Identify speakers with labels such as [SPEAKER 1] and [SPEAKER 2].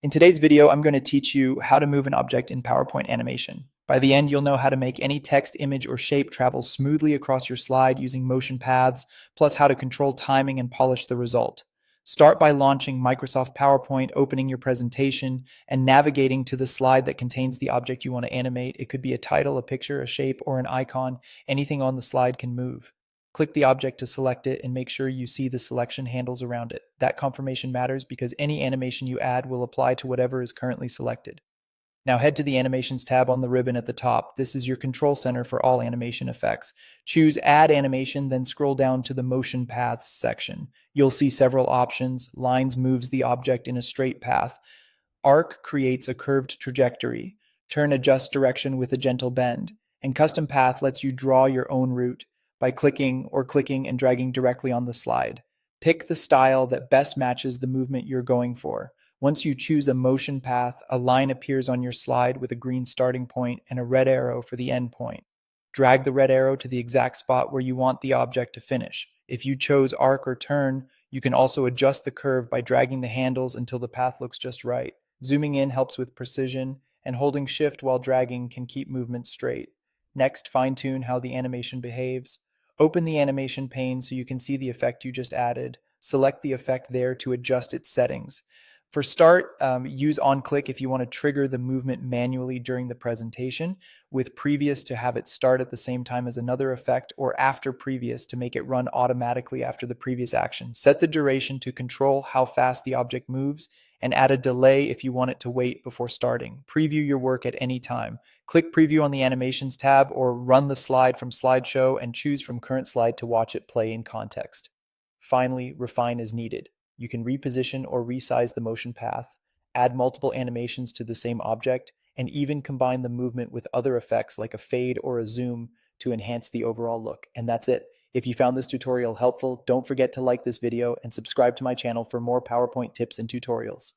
[SPEAKER 1] In today's video, I'm going to teach you how to move an object in PowerPoint animation. By the end, you'll know how to make any text, image, or shape travel smoothly across your slide using motion paths, plus how to control timing and polish the result. Start by launching Microsoft PowerPoint, opening your presentation, and navigating to the slide that contains the object you want to animate. It could be a title, a picture, a shape, or an icon. Anything on the slide can move. Click the object to select it and make sure you see the selection handles around it. That confirmation matters because any animation you add will apply to whatever is currently selected. Now head to the Animations tab on the ribbon at the top. This is your control center for all animation effects. Choose Add Animation, then scroll down to the Motion Paths section. You'll see several options. Lines moves the object in a straight path. Arc creates a curved trajectory. Turn adjusts direction with a gentle bend. And Custom Path lets you draw your own route by clicking and dragging directly on the slide. Pick the style that best matches the movement you're going for. Once you choose a motion path, a line appears on your slide with a green starting point and a red arrow for the end point. Drag the red arrow to the exact spot where you want the object to finish. If you chose arc or turn, you can also adjust the curve by dragging the handles until the path looks just right. Zooming in helps with precision, and holding shift while dragging can keep movement straight. Next, fine-tune how the animation behaves. Open the animation pane so you can see the effect you just added. Select the effect there to adjust its settings. For start, use onClick if you want to trigger the movement manually during the presentation, with previous to have it start at the same time as another effect, or after previous to make it run automatically after the previous action. Set the duration to control how fast the object moves, and add a delay if you want it to wait before starting. Preview your work at any time. Click Preview on the Animations tab, or run the slide from Slideshow and choose from Current Slide to watch it play in context. Finally, refine as needed. You can reposition or resize the motion path, add multiple animations to the same object, and even combine the movement with other effects like a fade or a zoom to enhance the overall look. And that's it. If you found this tutorial helpful, don't forget to like this video and subscribe to my channel for more PowerPoint tips and tutorials.